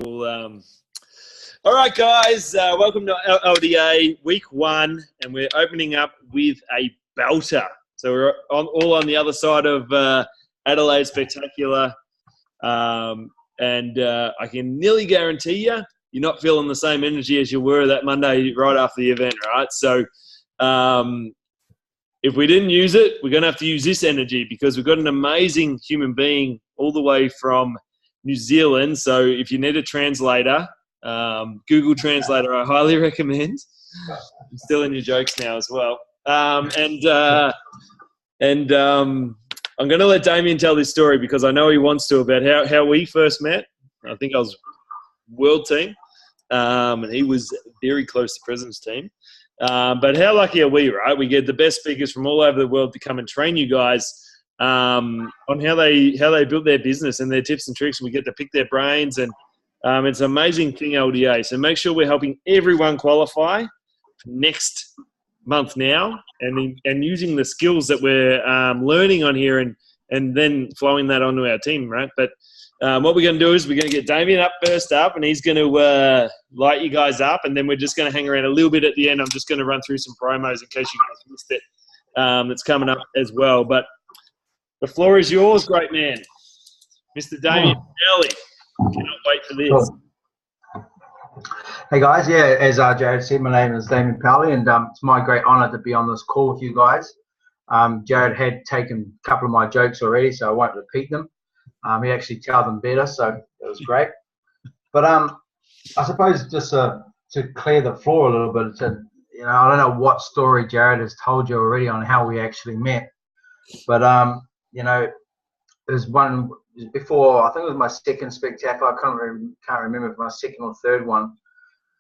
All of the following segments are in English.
All right, guys, welcome to LDA week 1, and we're opening up with a belter. So we're all on the other side of Adelaide Spectacular, and I can nearly guarantee you're not feeling the same energy as you were that Monday right after the event, right? So if we didn't use it, we're going to have to use this energy because we've got an amazing human being all the way from New Zealand. So if you need a translator, Google Translator, I highly recommend. I'm still in your jokes now as well. I'm going to let Damian tell this story because I know he wants to, about how we first met. I think I was world team, and he was very close to President's team. But how lucky are we, right? We get the best speakers from all over the world to come and train you guys on how they built their business and their tips and tricks. We get to pick their brains, and it's an amazing thing, LDA. So make sure we're helping everyone qualify for next month now, and using the skills that we're learning on here, and then flowing that onto our team, right? But what we're going to do is we're going to get Damian up first up, and he's going to light you guys up, and then we're just going to hang around a little bit at the end. I'm just going to run through some promos in case you guys missed it. That's coming up as well. But the floor is yours, great man. Mr. Damian Powley. Cannot wait for this. Cool. Hey guys, yeah, as Jared said, my name is Damian Powley, and it's my great honour to be on this call with you guys. Jared had taken a couple of my jokes already, so I won't repeat them. He actually told them better, so it was great. But I suppose just to clear the floor a little bit, I don't know what story Jared has told you already on how we actually met, but there's one before, I think it was my second spectacular. I can't remember if my second or third one.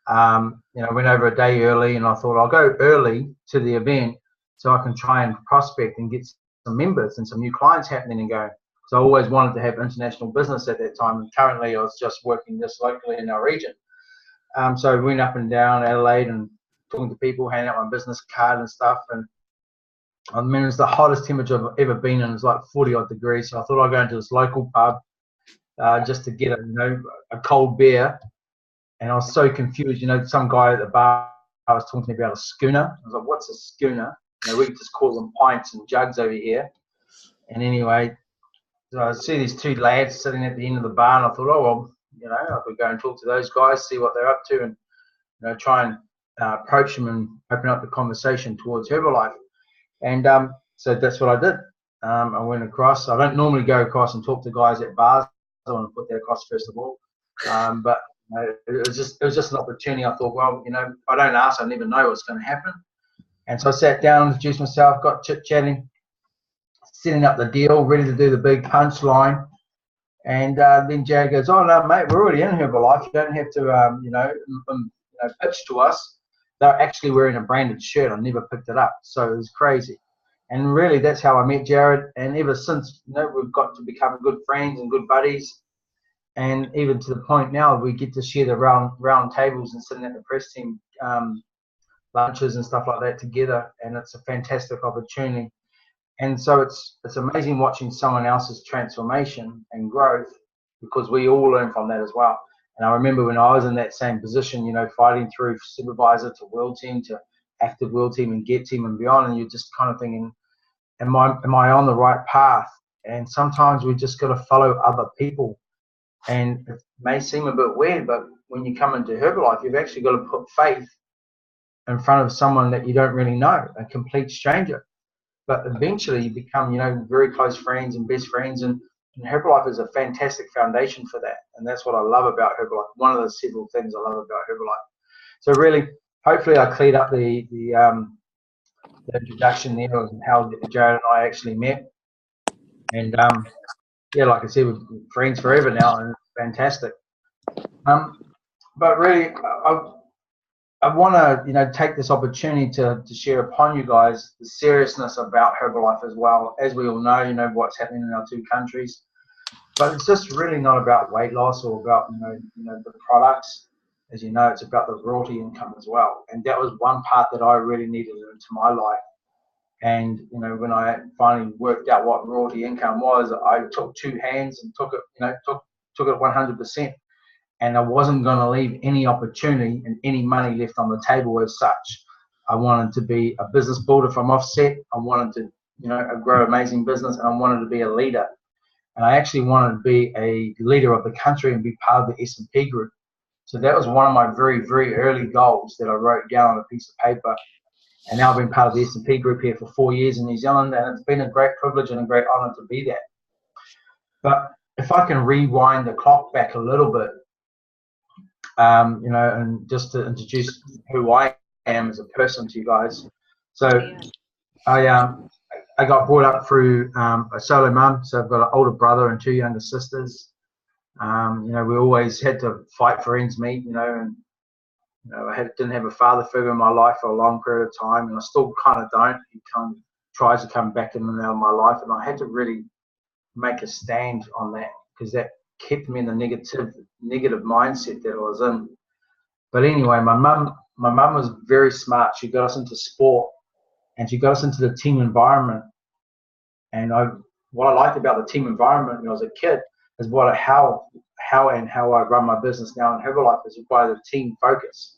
I went over a day early, and I thought I'll go early to the event so I can try and prospect and get some members and some new clients happening and going. So I always wanted to have international business at that time, and currently I was just working just locally in our region. So I went up and down Adelaide and talking to people, handing out my business card and stuff. And I mean, it's the hottest temperature I've ever been in. It's like 40 odd degrees. So I thought I'd go into this local pub just to get a cold beer. And I was so confused. Some guy at the bar was talking to me about a schooner. I was like, what's a schooner? We just call them pints and jugs over here. And anyway, so I see these two lads sitting at the end of the bar, and I thought, oh, well, I could go and talk to those guys, see what they're up to, and try and approach them and open up the conversation towards Herbalife. And so that's what I did. I went across. I don't normally go across and talk to guys at bars. I want to put that across first of all. But it was just an opportunity. I thought, well, if I don't ask, I never know what's going to happen. And so I sat down, introduced myself, got chit-chatting, setting up the deal, ready to do the big punchline. And then Jared goes, oh, no, mate, we're already in Herbalife. You don't have to, pitch to us. They're actually wearing a branded shirt. I never picked it up. So it was crazy. And really, that's how I met Jared. And ever since, we've got to become good friends and good buddies. And even to the point now, we get to share the round tables and sitting at the press team lunches and stuff like that together. And it's a fantastic opportunity. And so it's amazing watching someone else's transformation and growth, because we all learn from that as well. And I remember when I was in that same position, fighting through supervisor to world team to active world team and get team and beyond, and you're just kind of thinking, am I on the right path? And sometimes we just got to follow other people. And it may seem a bit weird, but when you come into Herbalife, you've actually got to put faith in front of someone that you don't really know, a complete stranger. But eventually you become, very close friends and best friends. And Herbalife is a fantastic foundation for that. And that's what I love about Herbalife. One of the several things I love about Herbalife. So really, hopefully I cleared up the introduction there of how Jared and I actually met. And like I said, we're friends forever now, and it's fantastic. But really, I want to, take this opportunity to share upon you guys the seriousness about Herbalife as well. As we all know, what's happening in our two countries. But it's just really not about weight loss or about, the products. As you know, it's about the royalty income as well. And that was one part that I really needed into my life. And, when I finally worked out what royalty income was, I took two hands and took it, took it 100%. and I wasn't going to leave any opportunity and any money left on the table as such. I wanted to be a business builder from offset. I wanted to, grow amazing business, and I wanted to be a leader. And I actually wanted to be a leader of the country and be part of the S&P group. So that was one of my very, very early goals that I wrote down on a piece of paper. And now I've been part of the S&P group here for 4 years in New Zealand, and it's been a great privilege and a great honor to be there. But if I can rewind the clock back a little bit, and just to introduce who I am as a person to you guys. So I got brought up through a solo mum, so I've got an older brother and 2 younger sisters. We always had to fight for ends meet, and I didn't have a father figure in my life for a long period of time, and I still kind of don't. He kind of tries to come back in and out of my life, and I had to really make a stand on that, because that kept me in the negative mindset that I was in. But anyway, my mum was very smart. She got us into sport, and she got us into the team environment. And what I liked about the team environment when I was a kid is how I run my business now in Herbalife is by the team focus.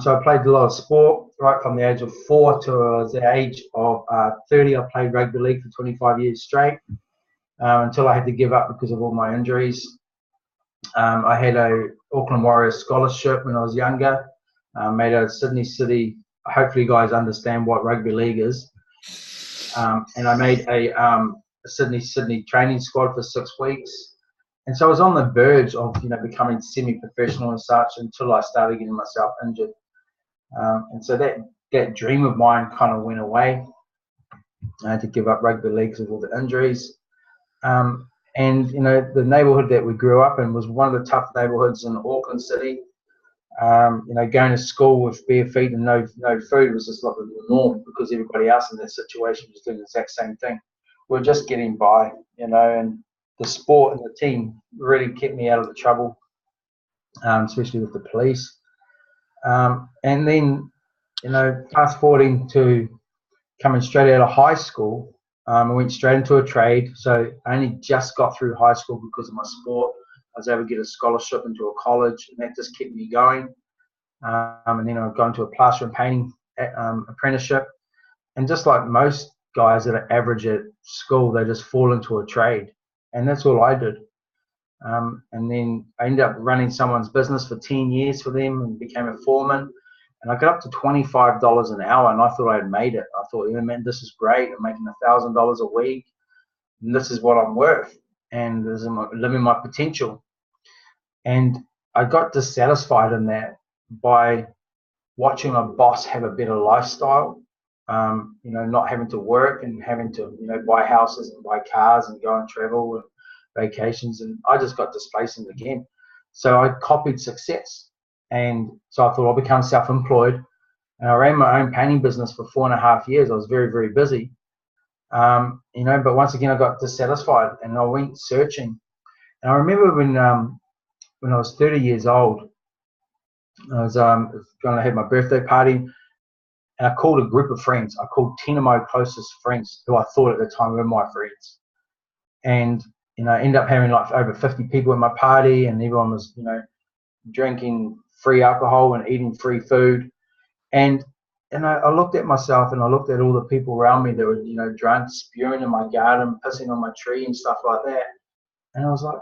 So I played a lot of sport right from the age of 4 to the age of 30. I played rugby league for 25 years straight until I had to give up because of all my injuries. I had a Auckland Warriors scholarship when I was younger. Made a Sydney City. Hopefully, you guys understand what rugby league is. And I made a Sydney training squad for 6 weeks. And so I was on the verge of becoming semi-professional and such until I started getting myself injured. And so that dream of mine kind of went away. I had to give up rugby league because of all the injuries. And the neighbourhood that we grew up in was one of the tough neighbourhoods in Auckland City. Going to school with bare feet and no food was just like the norm, because everybody else in that situation was doing the exact same thing. We're just getting by, and the sport and the team really kept me out of the trouble, especially with the police. And then, fast forwarding to coming straight out of high school, I went straight into a trade. So I only just got through high school because of my sport. I was able to get a scholarship into a college, and that just kept me going. And then I've gone to a plastering painting apprenticeship. And just like most guys that are average at school, they just fall into a trade. And that's all I did. And then I ended up running someone's business for 10 years for them and became a foreman. And I got up to $25 an hour, and I thought I had made it. I thought, man, this is great. I'm making $1,000 a week, and this is what I'm worth, and this is living my potential. And I got dissatisfied in that by watching a boss have a better lifestyle, not having to work and having to, buy houses and buy cars and go and travel and vacations. And I just got displaced again. So I copied success. And so I thought I'll become self-employed. And I ran my own painting business for 4.5 years. I was very, very busy. But once again, I got dissatisfied, and I went searching. And I remember when I was 30 years old, I was going to have my birthday party, and I called a group of friends. I called 10 of my closest friends, who I thought at the time were my friends. And, I ended up having like over 50 people at my party, and everyone was, drinking free alcohol and eating free food. And I looked at myself, and I looked at all the people around me that were, drunk, spewing in my garden, pissing on my tree and stuff like that. And I was like,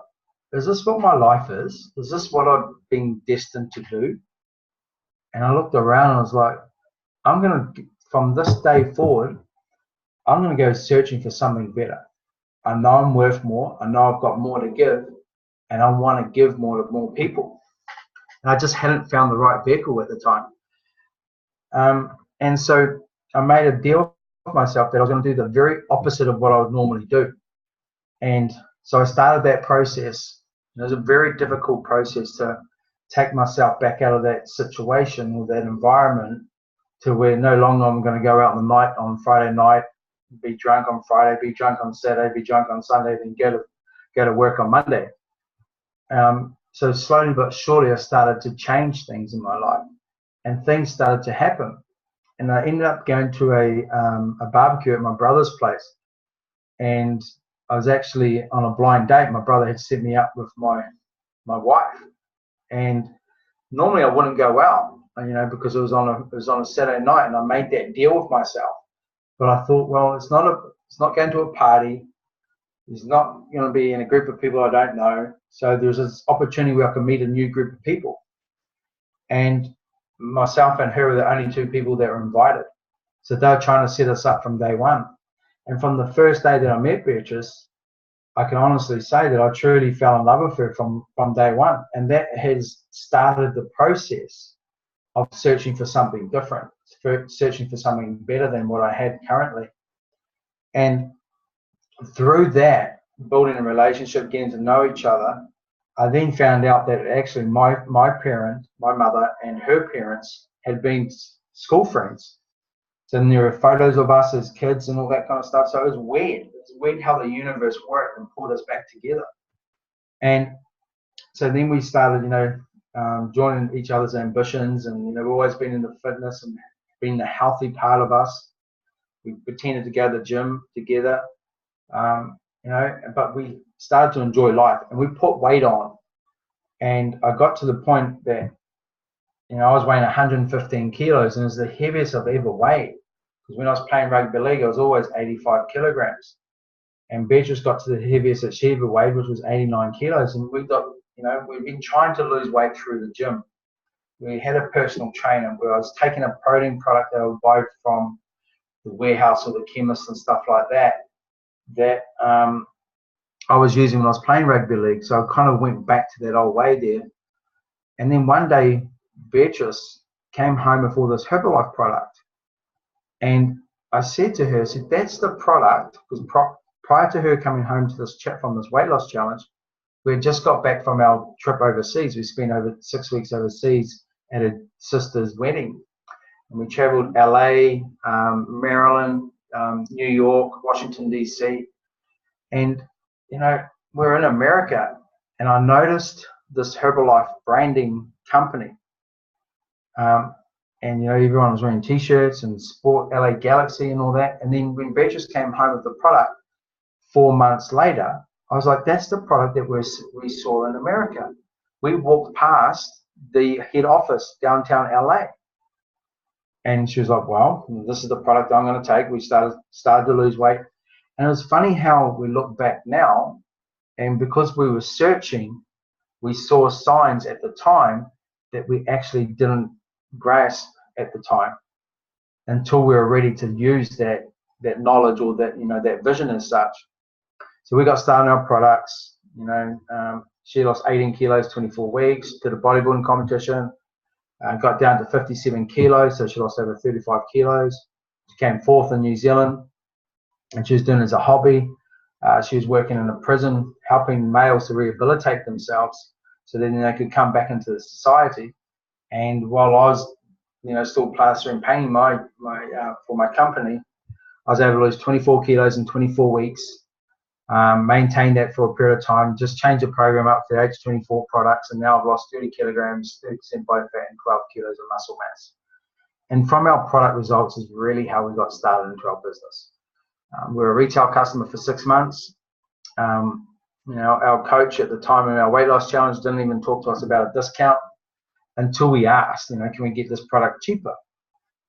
is this what my life is? Is this what I've been destined to do? And I looked around, and I was like, from this day forward, I'm going to go searching for something better. I know I'm worth more. I know I've got more to give, and I want to give more to more people. And I just hadn't found the right vehicle at the time. And so I made a deal with myself that I was going to do the very opposite of what I would normally do. And so I started that process. It was a very difficult process to take myself back out of that situation or that environment to where no longer I'm going to go out on Friday night, be drunk on Friday, be drunk on Saturday, be drunk on Sunday, then go to work on Monday. So slowly but surely I started to change things in my life, and things started to happen. And I ended up going to a barbecue at my brother's place, and I was actually on a blind date. My brother had set me up with my wife, And normally I wouldn't go out, because it was on a Saturday night, and I made that deal with myself. But I thought, well, it's not going to a party. It's not going to be in a group of people I don't know. So there's this opportunity where I can meet a new group of people. And myself and her were the only two people that were invited. So they were trying to set us up from day one. And from the first day that I met Beatrice, I can honestly say that I truly fell in love with her from day one. And that has started the process of searching for something different, searching for something better than what I had currently. And through that, building a relationship, getting to know each other, I then found out that actually my parent, my mother, and her parents had been school friends. So there were photos of us as kids and all that kind of stuff. So it was weird. It's weird how the universe worked and pulled us back together. And so then we started, joining each other's ambitions, and we've always been in the fitness and been the healthy part of us. We pretended to go to the gym together, but we started to enjoy life, and we put weight on. And I got to the point that I was weighing 115 kilos, and it was the heaviest I've ever weighed. Because when I was playing rugby league, I was always 85 kilograms. And Beatrice got to the heaviest that she ever weighed, which was 89 kilos. And we've been trying to lose weight through the gym. We had a personal trainer where I was taking a protein product that I would buy from the warehouse or the chemist and stuff like that I was using when I was playing rugby league. So I kind of went back to that old way there. And then one day, Beatrice came home with all this Herbalife product. And I said to her, that's the product, because prior to her coming home to this chat from this weight loss challenge, we had just got back from our trip overseas. We spent over 6 weeks overseas at a sister's wedding. And we traveled LA, Maryland, New York, Washington, DC. And, we're in America, and I noticed this Herbalife branding company. And everyone was wearing t-shirts and sport LA Galaxy and all that. And then when Beatrice came home with the product 4 months later, I was like, that's the product that we saw in America. We walked past the head office downtown LA. And she was like, well, this is the product I'm going to take. We started to lose weight. And it was funny how we look back now, and because we were searching, we saw signs at the time that we actually didn't grasp at the time until we were ready to use that knowledge or that vision as such. So we got started on our products. She lost 18 kilos, 24 weeks, did a bodybuilding competition, got down to 57 kilos, so she lost over 35 kilos. She came fourth in New Zealand, and she was doing it as a hobby. She was working in a prison, helping males to rehabilitate themselves so then they could come back into the society. And while I was, still plastering painting for my company, I was able to lose 24 kilos in 24 weeks. Maintained that for a period of time, just changed the program up to age 24 products, and now I've lost 30 kilograms, 30% body fat, and 12 kilos of muscle mass. And from our product results is really how we got started into our business. We were a retail customer for 6 months. Our coach at the time of our weight loss challenge didn't even talk to us about a discount until we asked, can we get this product cheaper?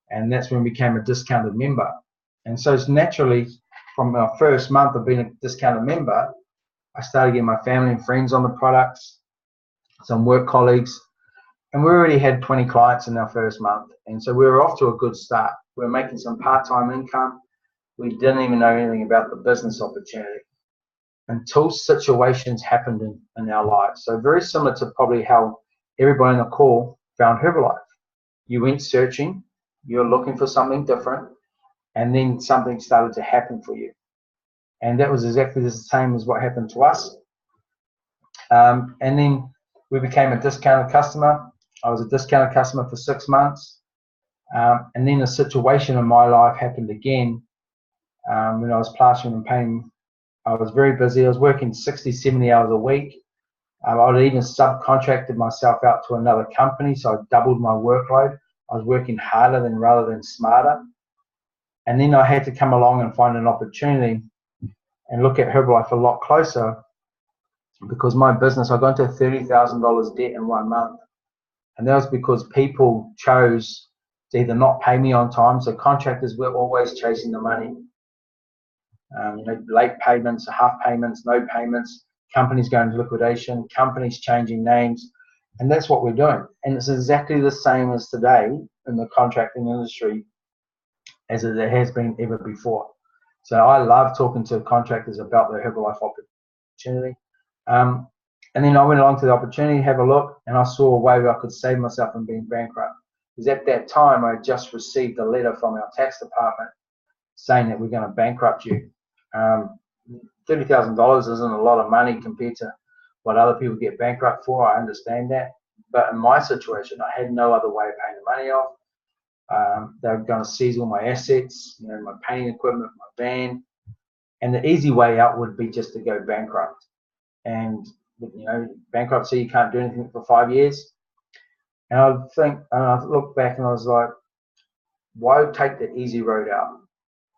And that's when we became a discounted member. And so it's naturally, from our first month of being a discounted member, I started getting my family and friends on the products, some work colleagues, and we already had 20 clients in our first month. And so we were off to a good start. We were making some part-time income. We didn't even know anything about the business opportunity until situations happened in our lives. So very similar to probably how everybody on the call found Herbalife. You went searching, you're looking for something different, and then something started to happen for you. And that was exactly the same as what happened to us. And then we became a discounted customer. I was a discounted customer for 6 months. And then a situation in my life happened again. When I was plastering and painting, I was very busy. I was working 60, 70 hours a week. I would even subcontracted myself out to another company, so I doubled my workload. I was working harder rather than smarter. And then I had to come along and find an opportunity and look at Herbalife a lot closer. because my business, I got into $30,000 debt in 1 month. And that was because people chose to either not pay me on time. So contractors were always chasing the money. Late payments, half payments, no payments, companies going into liquidation, companies changing names. And that's what we're doing. And it's exactly the same as today in the contracting industry as it has been ever before. So I love talking to contractors about their Herbalife opportunity. And then I went along to the opportunity, have a look, and I saw a way where I could save myself from being bankrupt. Because at that time, I had just received a letter from our tax department saying that we're going to bankrupt you. $30,000 isn't a lot of money compared to what other people get bankrupt for. I understand that. But in my situation, I had no other way of paying the money off. They were going to seize all my assets, my painting equipment, my van. And the easy way out would be just to go bankrupt. And, bankruptcy, you can't do anything for 5 years. And I looked back and I was like, why take the easy road out?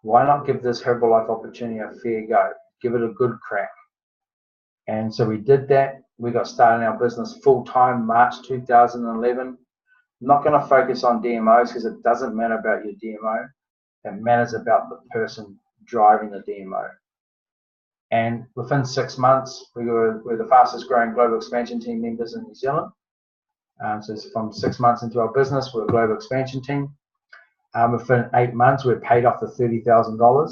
Why not give this Herbalife opportunity a fair go? Give it a good crack. And so we did that. We got started in our business full-time March 2011. I'm not going to focus on DMOs because it doesn't matter about your DMO. It matters about the person driving the DMO. And within 6 months, we're the fastest growing global expansion team members in New Zealand. So from 6 months into our business, we're a global expansion team. Within 8 months, we paid off the $30,000.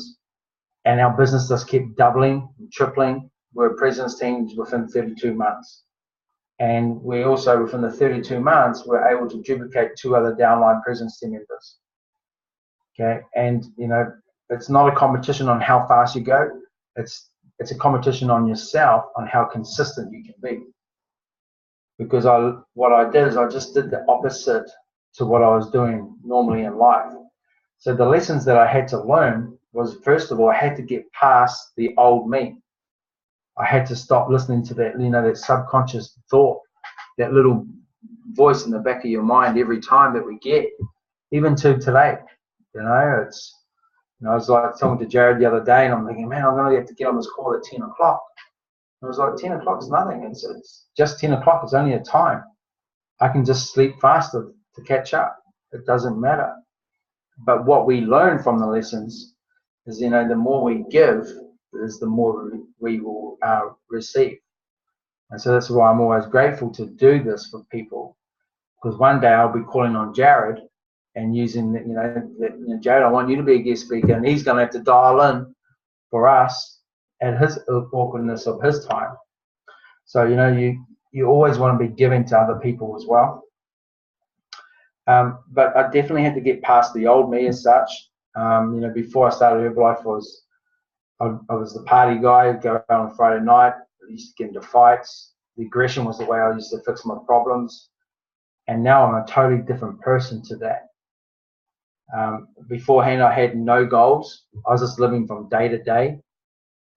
And our business just kept doubling, tripling. We're a president's team within 32 months. And we also, within the 32 months, we're able to duplicate 2 other downline president's team members. Okay, and it's not a competition on how fast you go. It's a competition on yourself, on how consistent you can be. Because what I did is I just did the opposite to what I was doing normally in life. So the lessons that I had to learn was, first of all, I had to get past the old me. I had to stop listening to that, that subconscious thought, that little voice in the back of your mind every time that we get, even to today. I was like talking to Jared the other day, and I'm thinking, man, I'm going to have to get on this call at 10 o'clock. I was like, 10 o'clock is nothing. It's just 10 o'clock. It's only a time. I can just sleep faster to catch up. It doesn't matter. But what we learn from the lessons is, the more we give, is the more we will receive. And so that's why I'm always grateful to do this for people, because one day I'll be calling on Jared and using, Jared, I want you to be a guest speaker, and he's going to have to dial in for us at his awkwardness of his time. So, you always want to be giving to other people as well. But I definitely had to get past the old me as such. Before I started Herbalife, I was the party guy. I'd go out on Friday night. I used to get into fights. The aggression was the way I used to fix my problems. And now I'm a totally different person to that. Beforehand, I had no goals. I was just living from day to day,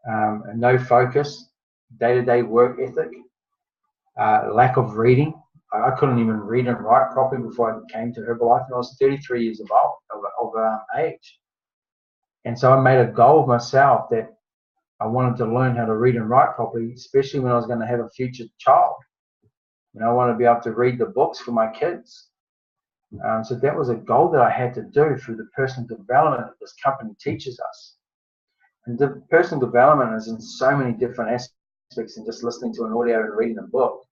and no focus, day-to-day work ethic, lack of reading. I couldn't even read and write properly before I came to Herbalife, and I was 33 years of age. And so I made a goal of myself that I wanted to learn how to read and write properly, especially when I was going to have a future child. I want to be able to read the books for my kids. So that was a goal that I had to do through the personal development that this company teaches us. And the personal development is in so many different aspects than just listening to an audio and reading a book.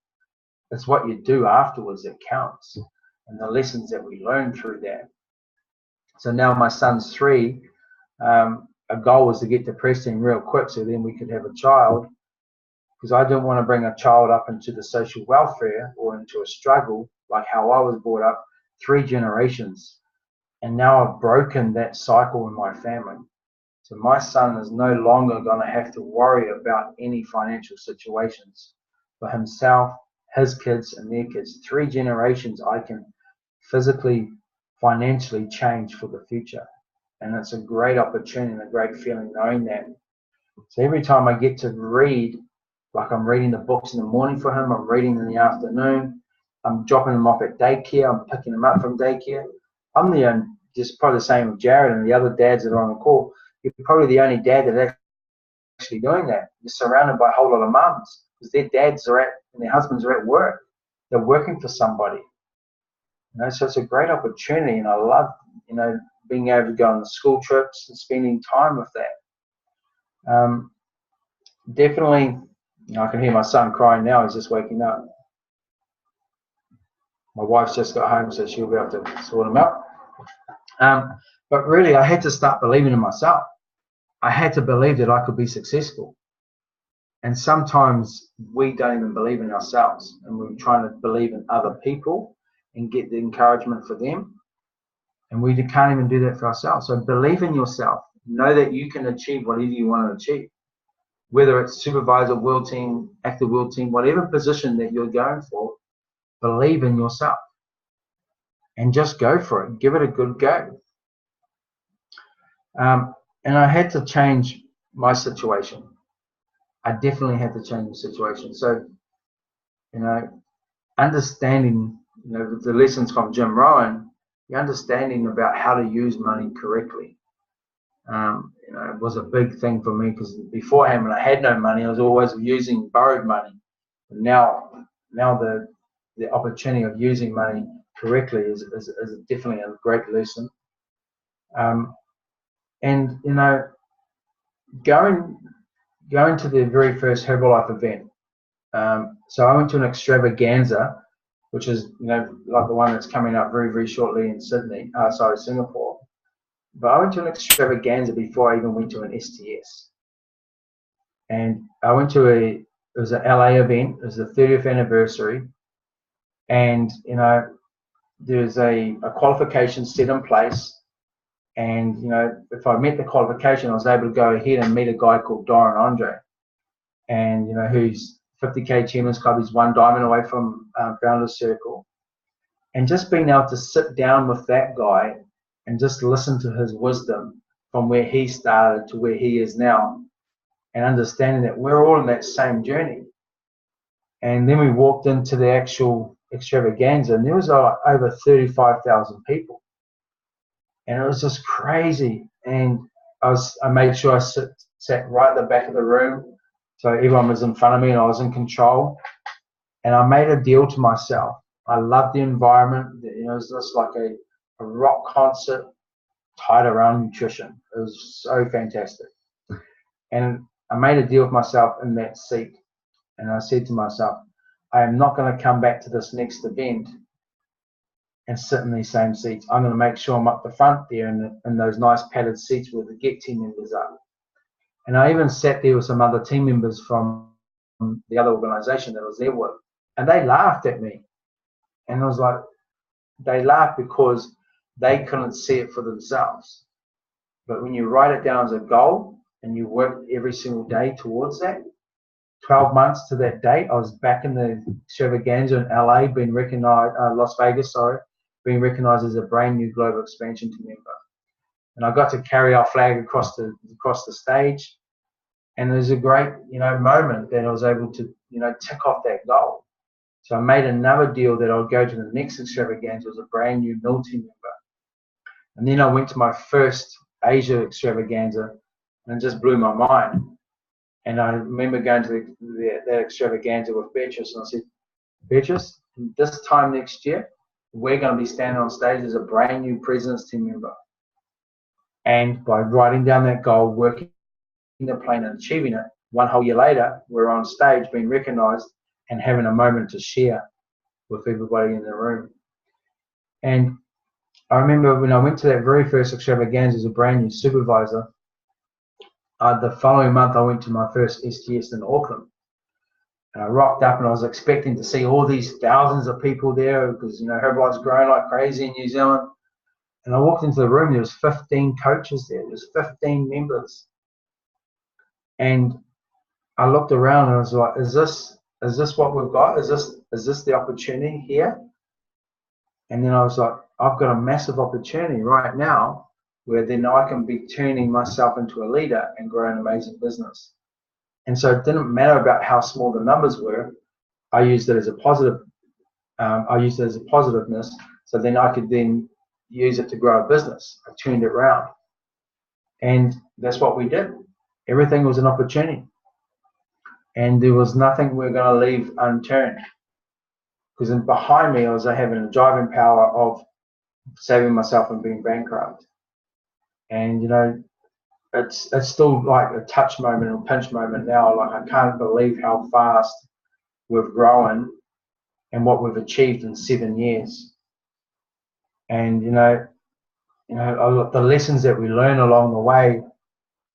It's what you do afterwards that counts, and the lessons that we learn through that. So now my son's 3. A goal was to get to Preston real quick so then we could have a child, because I didn't want to bring a child up into the social welfare or into a struggle like how I was brought up 3 generations. And now I've broken that cycle in my family. So my son is no longer going to have to worry about any financial situations for himself, his kids, and their kids. 3 generations I can physically, financially change for the future. And it's a great opportunity and a great feeling knowing that. So every time I get to read, like I'm reading the books in the morning for him, I'm reading in the afternoon, I'm dropping him off at daycare, I'm picking him up from daycare. I'm just probably the same with Jared and the other dads that are on the call. You're probably the only dad that's actually doing that. You're surrounded by a whole lot of mums. because their dads are and their husbands are at work. They're working for somebody. You know, so it's a great opportunity, and I love, you know, being able to go on the school trips and spending time with that. Definitely, you know, I can hear my son crying now. He's just waking up. My wife's just got home, so she'll be able to sort him out. But really, I had to start believing in myself. I had to believe that I could be successful. And sometimes we don't even believe in ourselves, and we're trying to believe in other people and get the encouragement for them. And we can't even do that for ourselves. So believe in yourself. Know that you can achieve whatever you want to achieve. Whether it's supervisor, world team, active world team, whatever position that you're going for, believe in yourself. And just go for it. Give it a good go. And I had to change my situation. I definitely had to change the situation. So, you know, understanding, you know, the lessons from Jim Rohn, the understanding about how to use money correctly, you know, it was a big thing for me, because beforehand, when I had no money, I was always using borrowed money. And now the opportunity of using money correctly is definitely a great lesson. And you know, going to the very first Herbalife event. So I went to an extravaganza, which is, you know, like the one that's coming up very, very shortly in Singapore. But I went to an extravaganza before I even went to an STS. And I went to it was an LA event. It was the 30th anniversary. And, you know, there's a qualification set in place. And, you know, if I met the qualification, I was able to go ahead and meet a guy called Doran Andre. And, you know, who's 50K Chairman's Club. He's one diamond away from Founder's Circle. And just being able to sit down with that guy and just listen to his wisdom from where he started to where he is now, and understanding that we're all in that same journey. And then we walked into the actual extravaganza, and there was over 35,000 people. And it was just crazy. And I made sure I sat right at the back of the room, so everyone was in front of me and I was in control. And I made a deal to myself. I loved the environment. You know, it was just like a rock concert tied around nutrition. It was so fantastic. And I made a deal with myself in that seat. And I said to myself, I am not going to come back to this next event and sit in these same seats. I'm going to make sure I'm up the front there in those nice padded seats where the GET team members are. And I even sat there with some other team members from the other organization that I was there with. And they laughed at me. And I was like, they laughed because they couldn't see it for themselves. But when you write it down as a goal and you work every single day towards that, 12 months to that date, I was back in the extravaganza in LA, being recognized, Las Vegas, being recognized as a brand new global expansion team member. And I got to carry our flag across the stage. And it was a great, you know, moment that I was able to, you know, tick off that goal. So I made another deal that I would go to the next extravaganza as a brand new mill team member. And then I went to my first Asia extravaganza, and it just blew my mind. And I remember going to that extravaganza with Beatrice, and I said, Beatrice, this time next year, we're going to be standing on stage as a brand new president's team member. And by writing down that goal, working the plan and achieving it, one whole year later, we're on stage being recognized and having a moment to share with everybody in the room. And I remember when I went to that very first extravaganza as a brand new supervisor, the following month I went to my first STS in Auckland. And I rocked up and I was expecting to see all these thousands of people there because, you know, Herbalife's growing like crazy in New Zealand. And I walked into the room, there was 15 coaches there, there was 15 members. And I looked around and I was like, is this what we've got? Is this the opportunity here? And then I was like, I've got a massive opportunity right now where then I can be turning myself into a leader and grow an amazing business. And so it didn't matter about how small the numbers were. I used it as a positive. I used it as a positiveness. So then I could then use it to grow a business. I turned it around. And that's what we did. Everything was an opportunity. and there was nothing we're going to leave unturned. Because behind me, I was having a driving power of saving myself from being bankrupt. And, you know, it's still like a touch moment or pinch moment now. Like, I can't believe how fast we've grown and what we've achieved in 7 years. And, you know, the lessons that we learn along the way,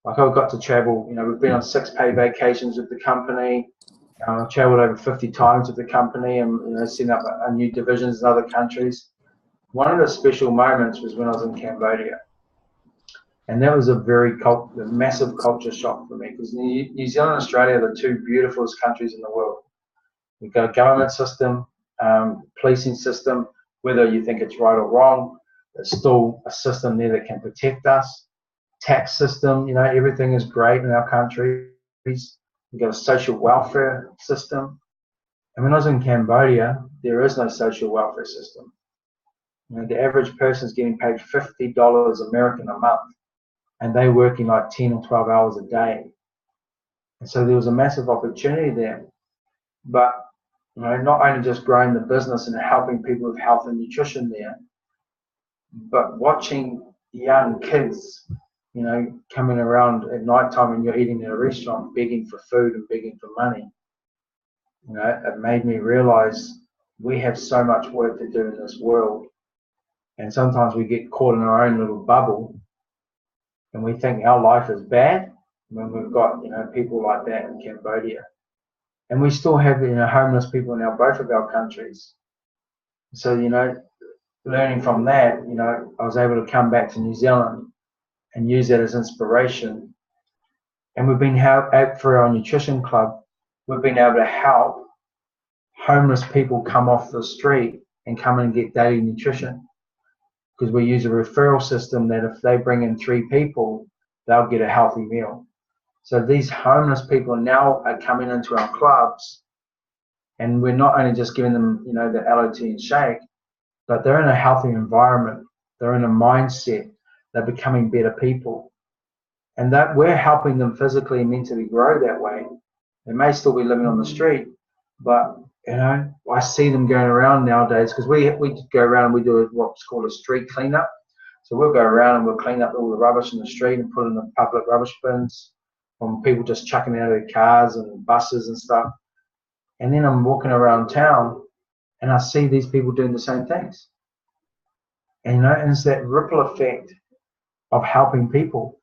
like I've got to travel, you know, we've been on 6 paid vacations with the company. I've traveled over 50 times with the company and, you know, setting up new divisions in other countries. One of the special moments was when I was in Cambodia. And that was a massive culture shock for me, because New Zealand and Australia are the 2 beautifulest countries in the world. We've got a government system, policing system, whether you think it's right or wrong, there's still a system there that can protect us. Tax system, you know, everything is great in our countries. We've got a social welfare system. And when I was in Cambodia, there is no social welfare system. You know, the average person is getting paid $50 American a month, and they're working like 10 or 12 hours a day. And so there was a massive opportunity there. But, you know, not only just growing the business and helping people with health and nutrition there, but watching young kids, you know, coming around at night time when you're eating in a restaurant, begging for food and begging for money. You know, it made me realize we have so much work to do in this world. And sometimes we get caught in our own little bubble and we think our life is bad when we've got, you know, people like that in Cambodia. And we still have, you know, homeless people in both of our countries. So, you know, learning from that, you know, I was able to come back to New Zealand and use that as inspiration. And we've been out for our nutrition club, we've been able to help homeless people come off the street and come and get daily nutrition, because we use a referral system that if they bring in 3 people, they'll get a healthy meal. So these homeless people now are coming into our clubs, and we're not only just giving them, you know, the LOT and shake, but they're in a healthy environment, they're in a mindset, they're becoming better people. And that we're helping them physically and mentally grow that way. They may still be living on the street, but, you know, I see them going around nowadays, because we go around and we do what's called a street cleanup. So we'll go around and we'll clean up all the rubbish in the street and put it in the public rubbish bins from people just chucking it out of their cars and buses and stuff. And then I'm walking around town and I see these people doing the same things. And, you know, and it's that ripple effect of helping people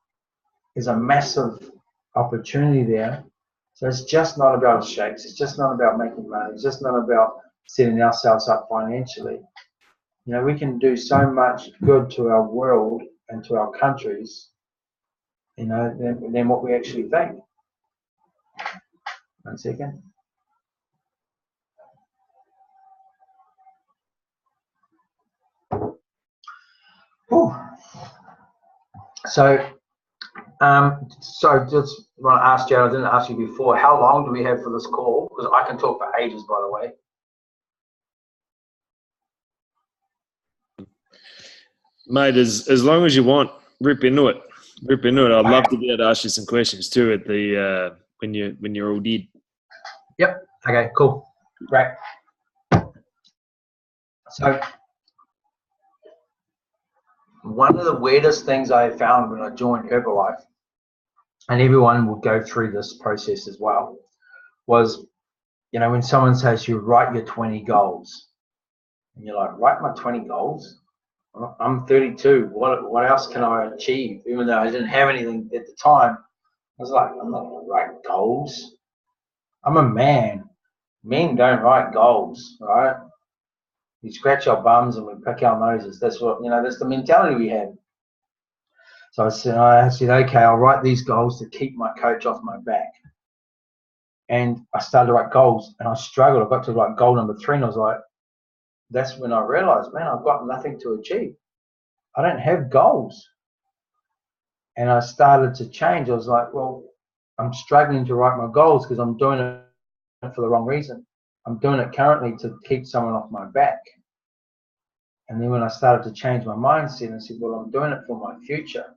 is a massive opportunity there. So it's just not about shakes. It's just not about making money. It's just not about setting ourselves up financially. You know, we can do so much good to our world and to our countries, you know, than what we actually think. 1 second. Whew. So just want to ask Jared, I didn't ask you before, how long do we have for this call? Because I can talk for ages, by the way. Mate, as long as you want, rip into it. Rip into it. I'd love to be able to ask you some questions too at the when you're all dead. Yep. Okay, cool. Great. So one of the weirdest things I found when I joined Herbalife, and everyone will go through this process as well, was, you know, when someone says you write your 20 goals, and you're like, write my 20 goals? I'm 32. What else can I achieve? Even though I didn't have anything at the time, I was like, I'm not going to write goals. I'm a man. Men don't write goals, right? We scratch our bums and we pick our noses. That's what, you know, that's the mentality we have. So I said, okay, I'll write these goals to keep my coach off my back. And I started to write goals and I struggled. I got to like goal number 3 and I was like, that's when I realized, man, I've got nothing to achieve. I don't have goals. And I started to change. I was like, well, I'm struggling to write my goals because I'm doing it for the wrong reason. I'm doing it currently to keep someone off my back. And then when I started to change my mindset, I said, well, I'm doing it for my future.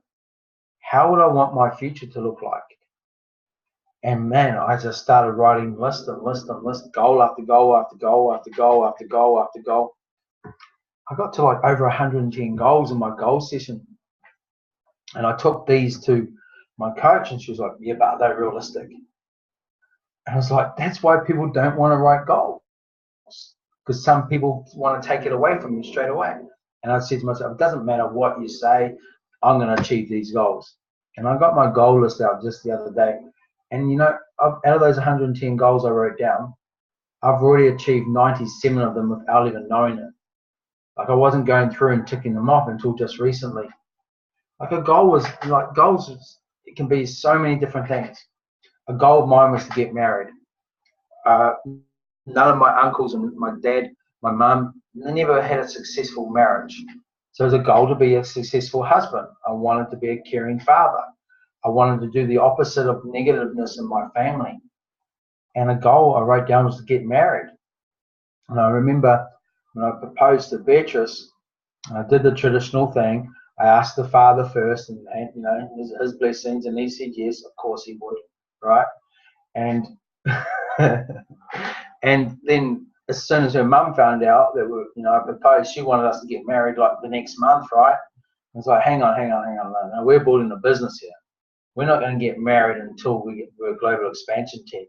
How would I want my future to look like? And man, I just started writing list, goal after goal after goal after goal after goal after goal. I got to like over 110 goals in my goal session. And I took these to my coach, and she was like, yeah, but they're realistic. And I was like, that's why people don't want to write goals, because some people want to take it away from you straight away. And I said to myself, it doesn't matter what you say, I'm going to achieve these goals. And I got my goal list out just the other day. And you know, out of those 110 goals I wrote down, I've already achieved 97 of them without even knowing it. Like, I wasn't going through and ticking them off until just recently. Like, a goal was like, goals, it can be so many different things. A goal of mine was to get married. None of my uncles and my dad, my mum, they never had a successful marriage. So it was a goal to be a successful husband. I wanted to be a caring father. I wanted to do the opposite of negativeness in my family. And a goal I wrote down was to get married. And I remember when I proposed to Beatrice, I did the traditional thing. I asked the father first, and you know, his blessings, and he said yes, of course he would, right? And and then as soon as her mum found out that I proposed, she wanted us to get married like the next month, right? I was like, hang on, no, we're building a business here. We're not going to get married until we're a global expansion team.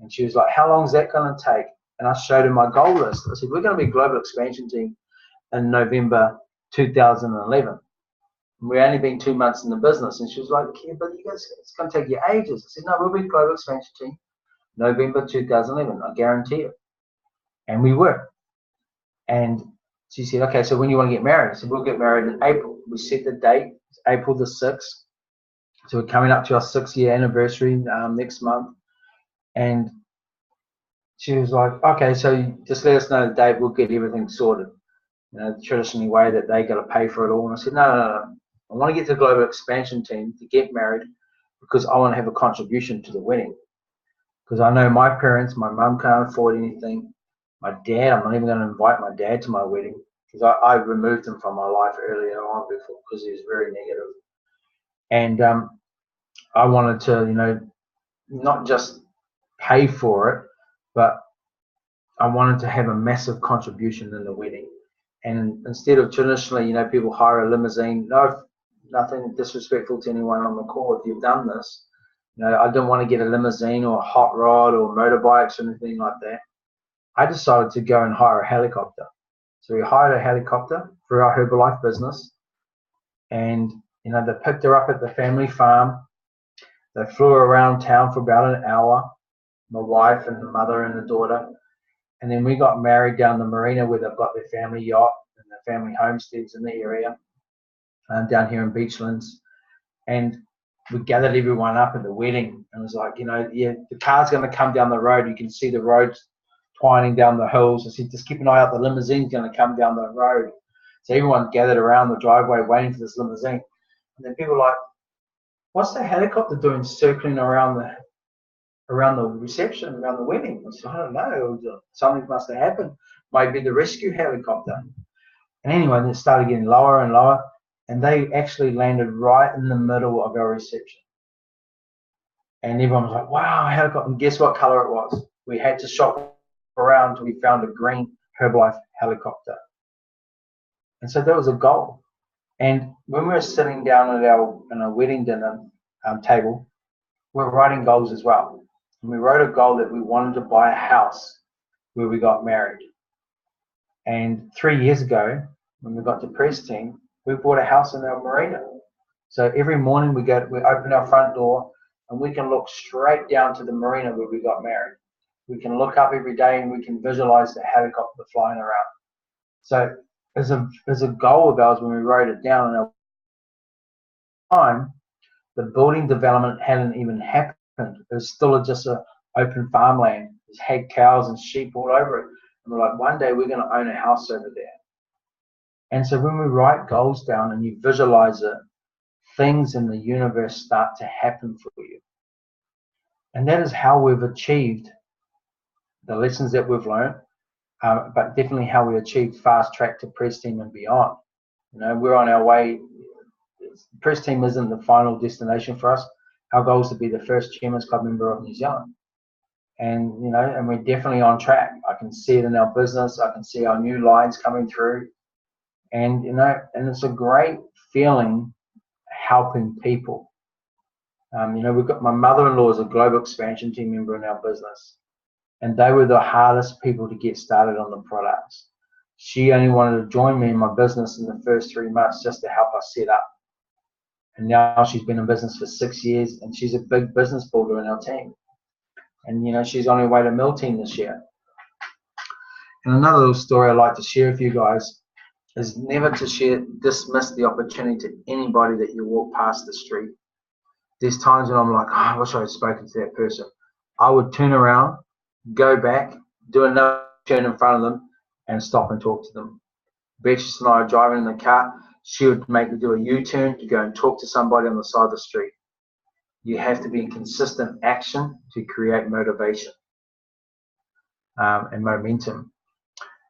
And she was like, how long is that going to take? And I showed her my goal list. I said, we're going to be a global expansion team in November 2011. We've only been 2 months in the business. And she was like, yeah, but you guys, it's going to take you ages. I said, no, we'll be a global expansion team November 2011. I guarantee it. And we were. And she said, okay, so when you want to get married? I said, we'll get married in April. We set the date, it's April the 6th. So we're coming up to our 6-year anniversary next month. And she was like, okay, so just let us know the date, we'll get everything sorted. You know, the traditional way that they got to pay for it all. And I said, no. I want to get to the global expansion team to get married because I want to have a contribution to the wedding. Because I know my parents, my mum can't afford anything. My dad, I'm not even going to invite my dad to my wedding because I removed him from my life earlier on before because he was very negative. And I wanted to, you know, not just pay for it, but I wanted to have a massive contribution in the wedding. And instead of traditionally, you know, people hire a limousine, no, nothing disrespectful to anyone on the call if you've done this. You know, I didn't want to get a limousine or a hot rod or motorbikes or anything like that. I decided to go and hire a helicopter. So we hired a helicopter for our Herbalife business. And, you know, they picked her up at the family farm. They flew her around town for about an hour, my wife and the mother and the daughter. And then we got married down the marina where they've got their family yacht and their family homesteads in the area, down here in Beachlands. And we gathered everyone up at the wedding. And it was like, you know, yeah, the car's going to come down the road. You can see the roads twining down the hills. I said, just keep an eye out. The limousine's going to come down the road. So everyone gathered around the driveway waiting for this limousine. And then people were like, what's the helicopter doing circling around the reception, around the wedding? I said, I don't know. Something must have happened. Maybe the rescue helicopter. And anyway, it started getting lower and lower. And they actually landed right in the middle of our reception. And everyone was like, wow, helicopter. And guess what color it was? We had to shop around until we found a green Herbalife helicopter. And so that was a goal. And when we were sitting down at our wedding dinner table, we were writing goals as well. And we wrote a goal that we wanted to buy a house where we got married. And 3 years ago, when we got to press team, we bought a house in our marina. So every morning we open our front door and we can look straight down to the marina where we got married. We can look up every day and we can visualize the helicopter flying around. So as a goal of ours, when we wrote it down in our time, the building development hadn't even happened. It was still just an open farmland. It had cows and sheep all over it. And we're like, one day we're going to own a house over there. And so when we write goals down and you visualize it, things in the universe start to happen for you. And that is how we've achieved the lessons that we've learned, but definitely how we achieved fast track to press team and beyond. You know, we're on our way. Press team isn't the final destination for us. our goal is to be the first Chairman's Club member of New Zealand. And, you know, and we're definitely on track. I can see it in our business. I can see our new lines coming through. And, you know, and it's a great feeling helping people. You know, we've got my mother-in-law is a global expansion team member in our business. And they were the hardest people to get started on the products. She only wanted to join me in my business in the first 3 months just to help us set up. And now she's been in business for 6 years, and she's a big business builder in our team. And, you know, she's on her way to Mill Team this year. And another little story I'd like to share with you guys is never to dismiss the opportunity to anybody that you walk past the street. There's times when I'm like, oh, I wish I had spoken to that person. I would turn around, go back, do another turn in front of them, and stop and talk to them. Beatrice and I are driving in the car. She would make me do a U-turn to go and talk to somebody on the side of the street. You have to be in consistent action to create motivation and momentum.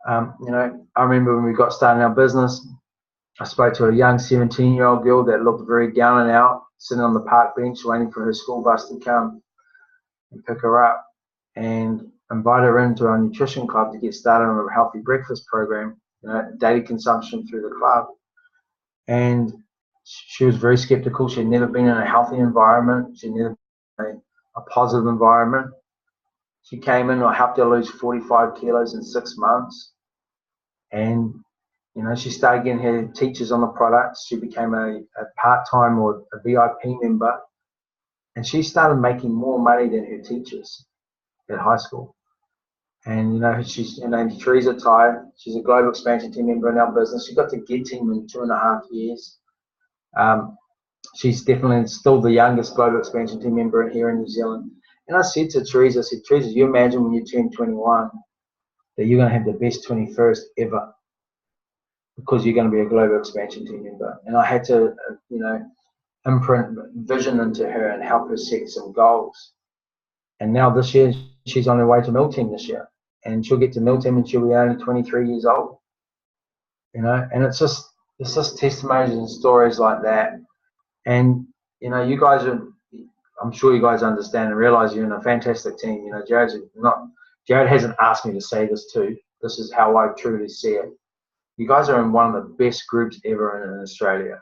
You know, I remember when we got started in our business, I spoke to a young 17-year-old girl that looked very down and out, sitting on the park bench waiting for her school bus to come and pick her up, and invited her into our nutrition club to get started on a healthy breakfast program, you know, daily consumption through the club. And she was very skeptical. She'd never been in a healthy environment. She'd never been in a positive environment. She came in, I helped her lose 45 kilos in 6 months. And, you know, she started getting her teachers on the products. She became a part-time or a VIP member. And she started making more money than her teachers at high school. And, you know, she's named Teresa Tai. She's a global expansion team member in our business. She got to GET team in 2.5 years. She's definitely still the youngest global expansion team member here in New Zealand. And I said to Teresa, Teresa, you imagine when you turn 21 that you're going to have the best 21st ever because you're going to be a global expansion team member. And I had to, you know, imprint vision into her and help her set some goals. And now this year, she's on her way to Mill Team this year. And she'll get to Mill Team and she'll be only 23 years old. You know, and it's just testimonies and stories like that. And, you know, you guys are, I'm sure you guys understand and realize you're in a fantastic team. You know, Jared hasn't asked me to say this too. This is how I truly see it. You guys are in one of the best groups ever in Australia.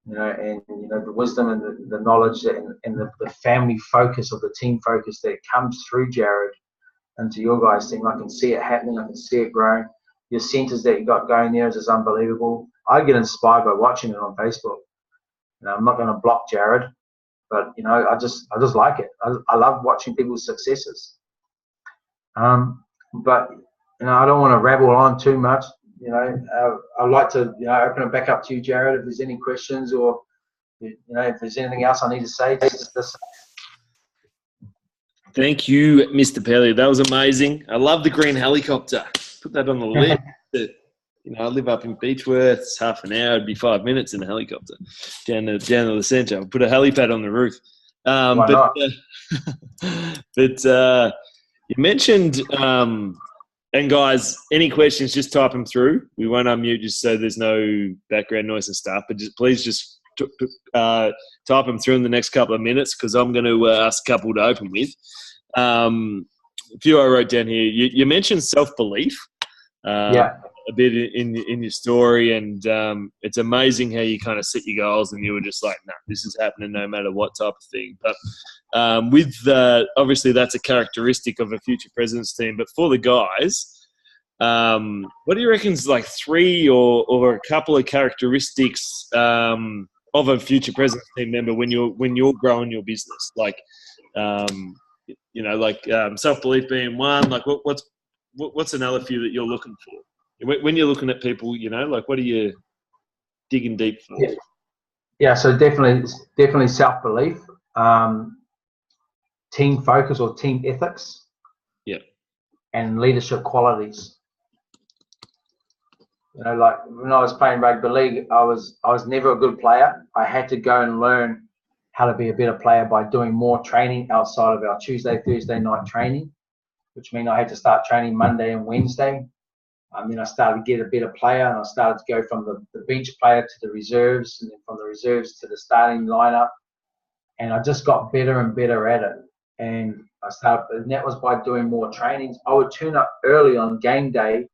You know, and, you know, the wisdom and the knowledge and the family focus of the team focus that comes through Jared into your guys' team. I can see it happening. I can see it growing. Your centers that you got going there is just unbelievable. I get inspired by watching it on Facebook. You know, I'm not going to block Jared, but, you know, I just like it. I love watching people's successes. But, you know, I don't want to rabble on too much. You know, I'd like to, you know, open it back up to you, Jared, if there's any questions or, you know, if there's anything else I need to say. Thank you, Mr. Powley. That was amazing. I love the green helicopter. Put that on the list. You know, I live up in Beechworth. It's half an hour. It'd be 5 minutes in a helicopter down to the centre. I'll put a helipad on the roof. Why not? But you mentioned, and guys, any questions, just type them through. We won't unmute just so there's no background noise and stuff. But please type them through in the next couple of minutes because I'm going to ask a couple to open with. A few I wrote down here. You mentioned self-belief. Yeah. A bit in your story, and it's amazing how you kind of set your goals and you were just like, nah, this is happening no matter what type of thing. But with obviously that's a characteristic of a future president's team. But for the guys, what do you reckon is like 3 or a couple of characteristics of a future president's team member when you're growing your business? Like, you know, like self-belief being one. Like, what's another few that you're looking for? When you're looking at people, you know, like what are you digging deep for? Yeah, so definitely self-belief, team focus or team ethics, yeah, and leadership qualities. You know, like when I was playing rugby league, I was never a good player. I had to go and learn how to be a better player by doing more training outside of our Tuesday, Thursday night training, which means I had to start training Monday and Wednesday. Then I started to get a better player, and I started to go from the bench player to the reserves, and then from the reserves to the starting lineup. and I just got better and better at it. And and that was by doing more trainings. I would turn up early on game day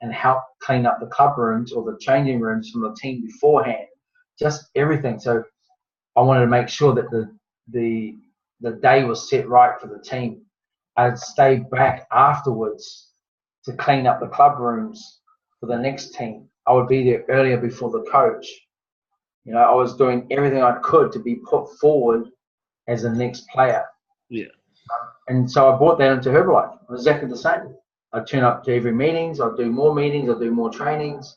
and help clean up the club rooms or the changing rooms from the team beforehand, just everything. So I wanted to make sure that the day was set right for the team. I'd stay back afterwards to clean up the club rooms for the next team. I would be there earlier before the coach. You know, I was doing everything I could to be put forward as the next player. Yeah. And so I brought that into Herbalife. It was exactly the same. I'd turn up to every meetings. I'd do more meetings. I'd do more trainings.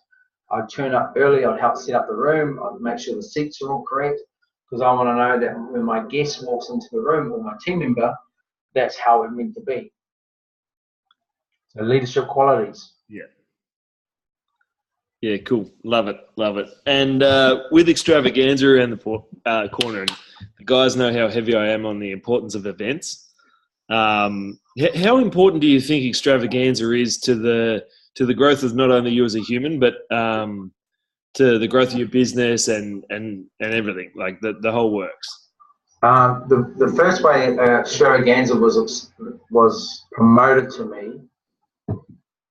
I'd turn up early. I'd help set up the room. I'd make sure the seats are all correct, because I want to know that when my guest walks into the room or my team member, that's how it's meant to be. So leadership qualities. Yeah. Yeah, cool. Love it. Love it. And with extravaganza around the corner, and the guys know how heavy I am on the importance of events. How important do you think extravaganza is to the growth of not only you as a human, but to the growth of your business and everything, like the whole works? The first way extravaganza was promoted to me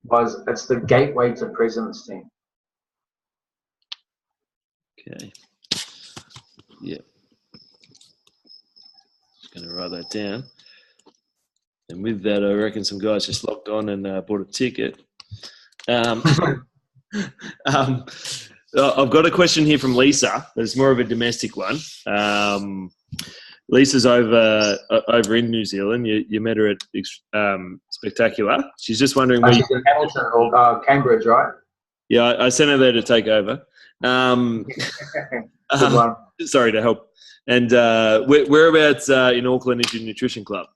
was it's the gateway to President's Team. Okay. Yeah. Just going to write that down. And with that, I reckon some guys just logged on and bought a ticket. I've got a question here from Lisa. It's more of a domestic one. Lisa's over in New Zealand. You met her at Spectacular. She's just wondering where she's in Hamilton or Cambridge, right? Yeah, I sent her there to take over. Sorry to help. And whereabouts in Auckland is your nutrition club?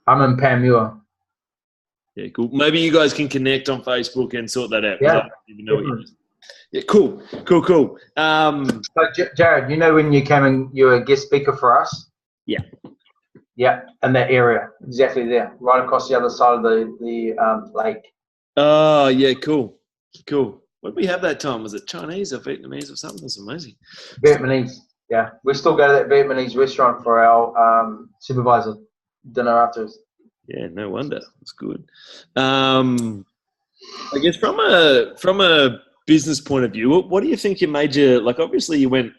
I'm in Panmure. Yeah, cool. Maybe you guys can connect on Facebook and sort that out. Yeah. I don't even know what you Yeah, cool. So, Jared, you know when you came and you were a guest speaker for us? Yeah. Yeah, in that area, exactly there, right across the other side of the lake. Oh, yeah, cool. What did we have that time? Was it Chinese or Vietnamese or something? That's amazing. Vietnamese, yeah. We still go to that Vietnamese restaurant for our supervisor dinner afterwards. Yeah, no wonder. That's good. I guess from a business point of view, what do you think your major, like obviously you went,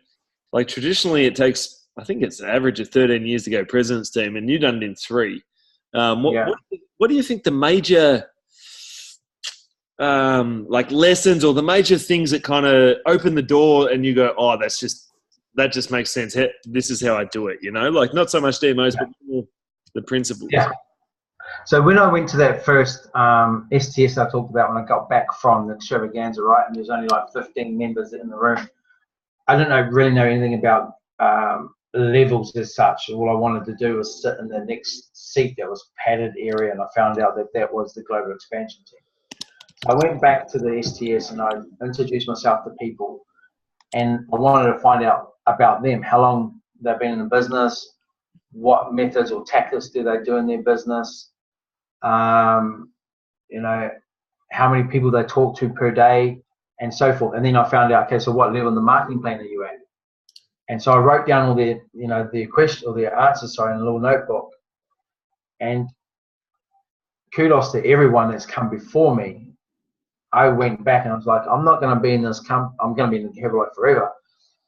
like traditionally it takes, I think it's an average of 13 years to go President's Team, and you've done it in 3. What do you think the major like lessons or the major things that kind of open the door and you go, oh, that just makes sense. This is how I do it, you know, like not so much DMOs, but more the principles. Yeah. So when I went to that first STS I talked about when I got back from the extravaganza, right, and there's only like 15 members in the room, I didn't really know anything about levels as such. All I wanted to do was sit in the next seat that was padded area, and I found out that was the global expansion team. So I went back to the STS and I introduced myself to people, and I wanted to find out about them, how long they've been in the business, what methods or tactics do they do in their business, you know, how many people they talk to per day, and so forth. And then I found out, okay, so what level in the marketing plan are you at? And so I wrote down all their, you know, their question or their answers, sorry, in a little notebook. And kudos to everyone that's come before me. I went back and I was like, I'm not going to be in this I'm going to be in the Herbalife forever,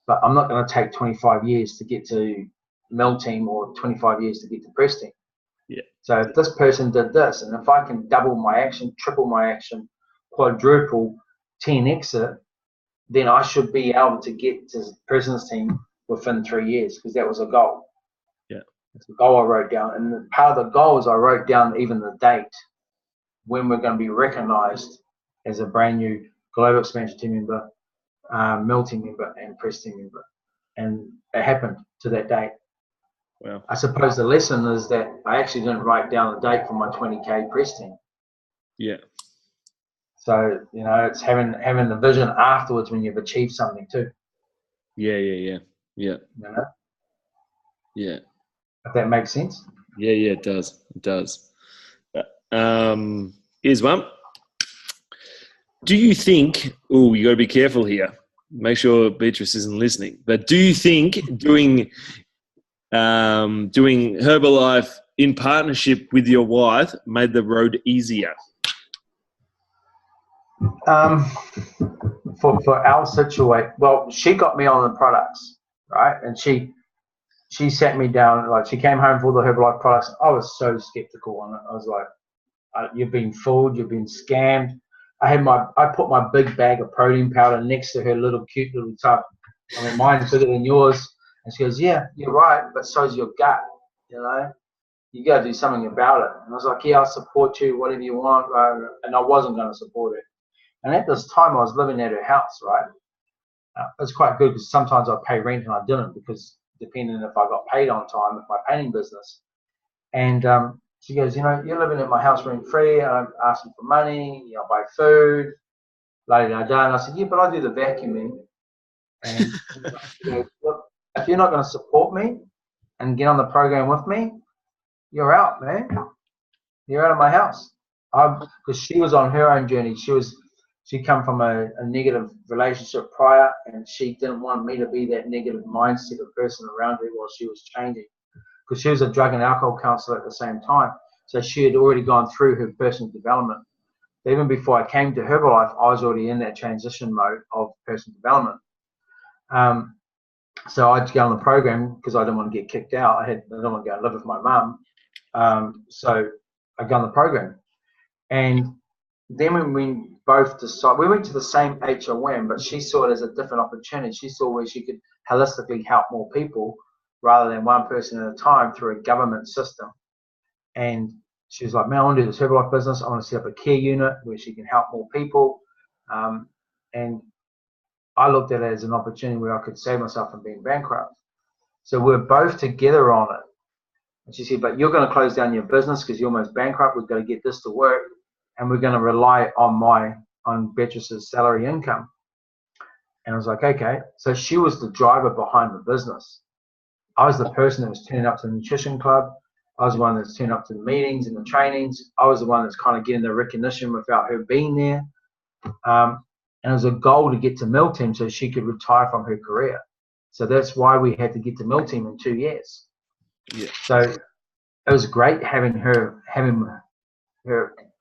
but I'm not going to take 25 years to get to Mel Team or 25 years to get to Press Team. Yeah. So if this person did this, and if I can double my action, triple my action, quadruple, 10x it, then I should be able to get to the President's Team within 3 years, because that was a goal. Yeah. It's a goal I wrote down. And part of the goal is I wrote down even the date when we're going to be recognized as a brand new Global Expansion Team member, Mel Team member, and Press Team member. And it happened to that date. Wow. I suppose the lesson is that I actually didn't write down the date for my 20K Press Team. Yeah. So, you know, it's having the vision afterwards when you've achieved something too. Yeah. You know? Yeah. If that makes sense. Yeah, it does. Here's one. Do you think, you got to be careful here. Make sure Beatrice isn't listening. But do you think doing doing Herbalife in partnership with your wife made the road easier? For our situation, well, she got me on the products, right? And she sat me down, like she came home for the Herbalife products. I was so skeptical on it. I was like, you've been fooled, you've been scammed. I put my big bag of protein powder next to her cute little tub. I mean, mine's bigger than yours. And she goes, yeah, you're right, but so's your gut, you know? You got to do something about it. And I was like, yeah, I'll support you, whatever you want. And I wasn't going to support it. And at this time, I was living at her house, right? It was quite good because sometimes I'd pay rent and I didn't, because depending if I got paid on time with my painting business. And she goes, you know, you're living at my house rent free. I'm asking for money. You know, I buy food. And I said, yeah, but I do the vacuuming. And you know, look, if you're not going to support me and get on the program with me, you're out, man. You're out of my house. Because she was on her own journey. She come from a negative relationship prior, and she didn't want me to be that negative mindset of person around her while she was changing. Because she was a drug and alcohol counselor at the same time. So she had already gone through her personal development. Even before I came to Herbalife, I was already in that transition mode of personal development. So I'd go on the program because I didn't want to get kicked out. I didn't want to go and live with my mum. So I got on the program. And then when we both decided, we went to the same HOM, but she saw it as a different opportunity. She saw where she could holistically help more people rather than one person at a time through a government system. And she was like, man, I want to do this Herbalife business. I want to set up a care unit where she can help more people. And I looked at it as an opportunity where I could save myself from being bankrupt. So we're both together on it. And she said, but you're going to close down your business because you're almost bankrupt. We've got to get this to work. And we're going to rely on Beatrice's salary income. And I was like, okay. So she was the driver behind the business. I was the person that was turning up to the nutrition club. I was the one that's turning up to the meetings and the trainings. I was the one that's kind of getting the recognition without her being there. And it was a goal to get to Mill Team so she could retire from her career. So that's why we had to get to Mill Team in 2 years. Yeah. So it was great having her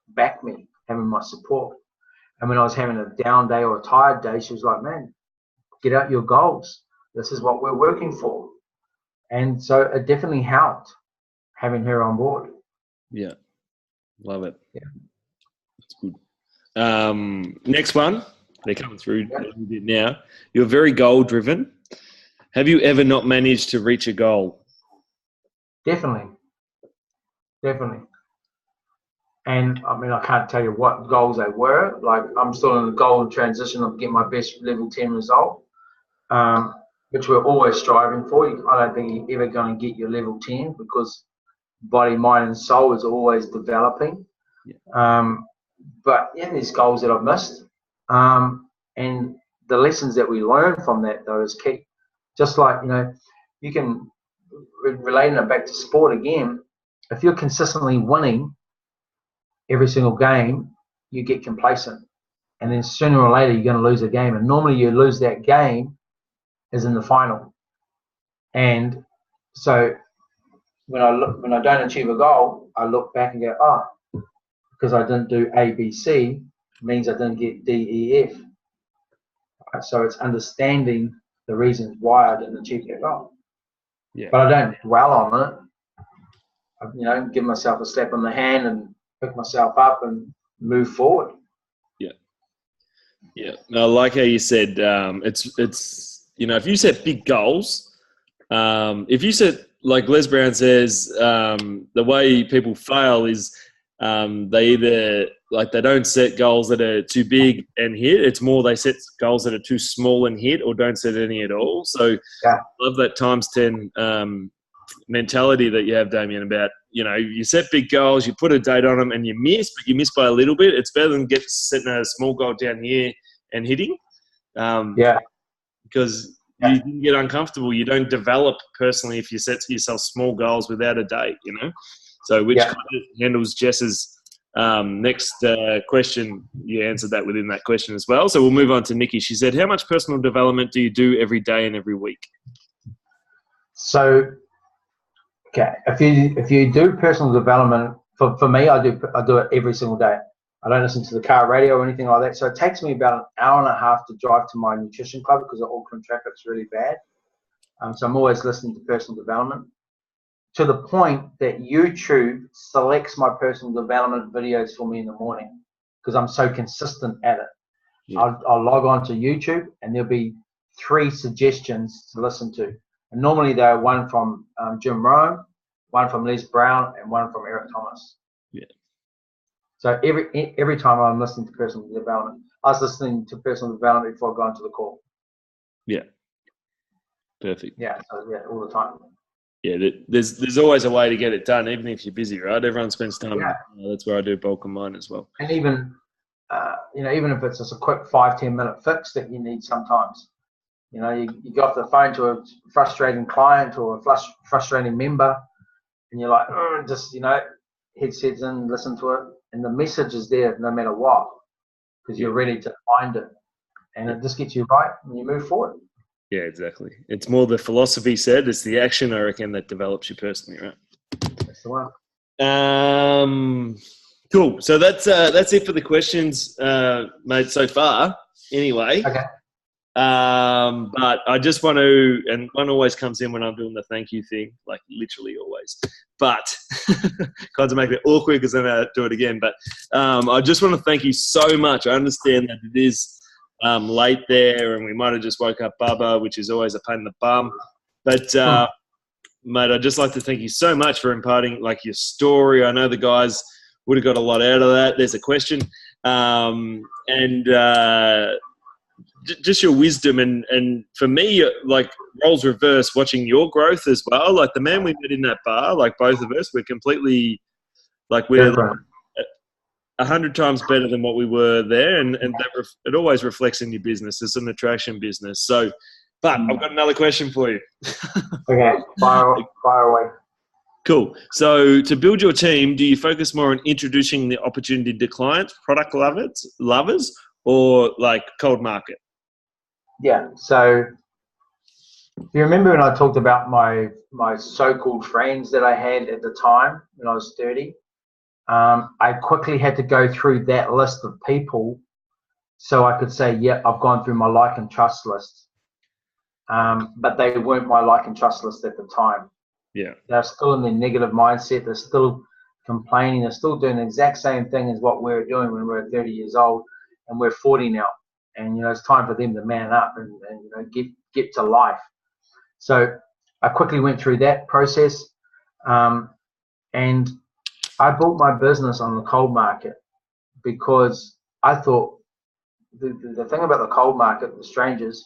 back me, having my support. And when I was having a down day or a tired day, she was like, man, get out your goals. This is what we're working for. And so it definitely helped having her on board. Yeah. Love it. Yeah. That's good. Next one. They're coming through a little bit now. You're very goal-driven. Have you ever not managed to reach a goal? Definitely. And I mean, I can't tell you what goals they were. Like, I'm still in the golden transition of getting my best level 10 result, which we're always striving for. I don't think you're ever going to get your level 10 because body, mind, and soul is always developing. Yeah. But yeah, there's goals that I've missed. And the lessons that we learn from that, though, is key. Just like, you know, you can, relating it back to sport again, if you're consistently winning every single game, you get complacent. And then sooner or later, you're going to lose a game. And normally you lose that game is in the final. And so when I don't achieve a goal, I look back and go, oh, because I didn't do A, B, C, means I didn't get D, E, F. Right? So it's understanding the reasons why I didn't achieve that goal. Yeah. But I don't dwell on it. I, you know, give myself a slap on the hand and pick myself up and move forward. Yeah. Yeah. No, I like how you said, it's you know, if you set big goals, if you set, like Les Brown says, the way people fail is they either, like, they don't set goals that are too big and hit. It's more they set goals that are too small and hit, or don't set any at all. So yeah. I love that times 10 mentality that you have, Damian, about, you know, you set big goals, you put a date on them and you miss, but you miss by a little bit. It's better than setting a small goal down here and hitting. Because you can get uncomfortable. You don't develop personally if you set yourself small goals without a date, you know. So which kind of handles Jess's next question. You answered that within that question as well. So we'll move on to Nikki. She said, how much personal development do you do every day and every week? So Okay, if you do personal development, for me, I do it every single day. I don't listen to the car radio or anything like that. So it takes me about an hour and a half to drive to my nutrition club because the Auckland traffic's really bad. So I'm always listening to personal development, to the point that YouTube selects my personal development videos for me in the morning because I'm so consistent at it. Yeah. I'll log on to YouTube and there'll be 3 suggestions to listen to. And normally they're one from Jim Rohn, one from Les Brown, and one from Eric Thomas. Yeah. So every time I'm listening to personal development, I was listening to personal development before I got into the call. Yeah. Perfect. Yeah. So yeah, all the time. Yeah, there's always a way to get it done, even if you're busy, right? Everyone spends time. Yeah. That's where I do bulk of mine as well. And even even if it's just a quick 5-10 minute fix that you need sometimes. You get off the phone to a frustrating client or a frustrating member, and you're like, headsets in, listen to it, and the message is there no matter what, because you're ready to find it, and it just gets you right, and you move forward. Yeah, exactly. It's more the philosophy said, it's the action, I reckon, that develops you personally, right? That's the one. Cool. So that's it for the questions, mate, so far. Anyway. Okay. But I just want to, and one always comes in when I'm doing the thank you thing, like literally always. But kind of make it awkward because then I do it again. But I just want to thank you so much. I understand that it is late there, and we might have just woke up Bubba, which is always a pain in the bum. But mate, I'd just like to thank you so much for imparting like your story. I know the guys would have got a lot out of that. There's a question, just your wisdom, and for me, like roles reverse, watching your growth as well. Like the man we met in that bar, like both of us, we're completely like we're 100 times better than what we were there, and that it always reflects in your business. It's an attraction business. So, but I've got another question for you. Okay, fire away. Cool. So to build your team, do you focus more on introducing the opportunity to clients, product lovers, or like cold market? Yeah. So you remember when I talked about my so-called friends that I had at the time when I was 30? I quickly had to go through that list of people so I could say, yeah, I've gone through my like and trust list. But they weren't my like and trust list at the time. Yeah. They're still in their negative mindset. They're still complaining. They're still doing the exact same thing as what we were doing when we were 30 years old, and we're 40 now. And, it's time for them to man up and get to life. So I quickly went through that process. And I built my business on the cold market because I thought the thing about the cold market, the strangers,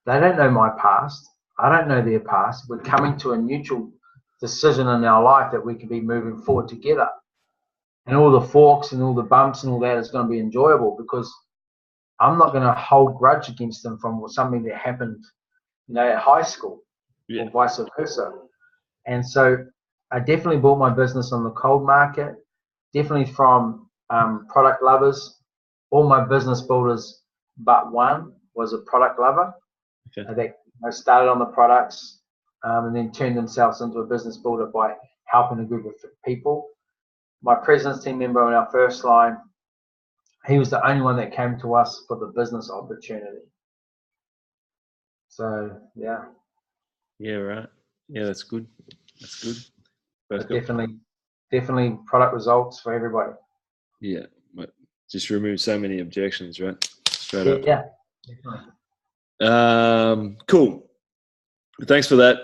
they don't know my past. I don't know their past. We're coming to a mutual decision in our life that we can be moving forward together. And all the forks and all the bumps and all that is going to be enjoyable because I'm not going to hold grudge against them from something that happened, at high school, or vice versa. And so I definitely built my business on the cold market, definitely from product lovers. All my business builders but one was a product lover. Okay. They started on the products and then turned themselves into a business builder by helping a group of people. My president's team member on our first line, he was the only one that came to us for the business opportunity. So, yeah. Yeah, right. Yeah, that's good. That's good. Definitely product results for everybody. Yeah, but just remove so many objections, right? Straight up. Yeah, definitely. Cool. Thanks for that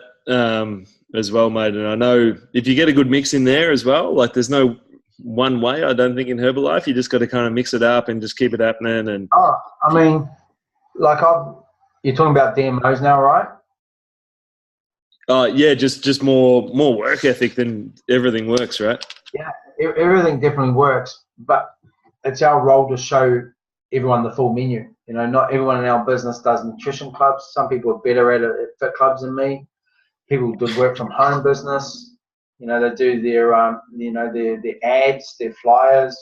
as well, mate. And I know if you get a good mix in there as well, like there's no one way, I don't think, in Herbalife. You just got to kind of mix it up and just keep it happening. And I mean, like you're talking about DMOs now, right? Yeah, just more work ethic than everything works, right? Yeah, everything definitely works, but it's our role to show everyone the full menu. Not everyone in our business does nutrition clubs. Some people are better at it at fit clubs than me. People do work from home business. They do their their ads, their flyers.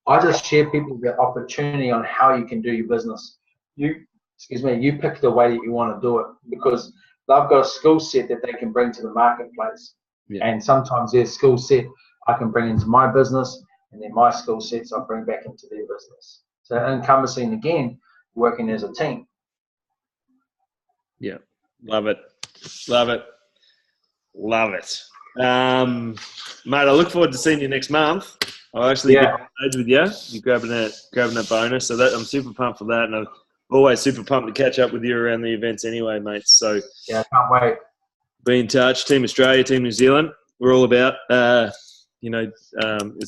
I just share people the opportunity on how you can do your business. You pick the way that you want to do it, because they've got a skill set that they can bring to the marketplace. Yeah. And sometimes their skill set I can bring into my business, and then my skill sets I bring back into their business. So encompassing, again, working as a team. Yeah. Love it. Love it. Love it. Mate, I look forward to seeing you next month. I'll actually get on stage with you. You're grabbing a bonus. So that I'm super pumped for that. And I'm always super pumped to catch up with you around the events anyway, mate. So yeah, can't wait. Be in touch. Team Australia, Team New Zealand. We're all about, it's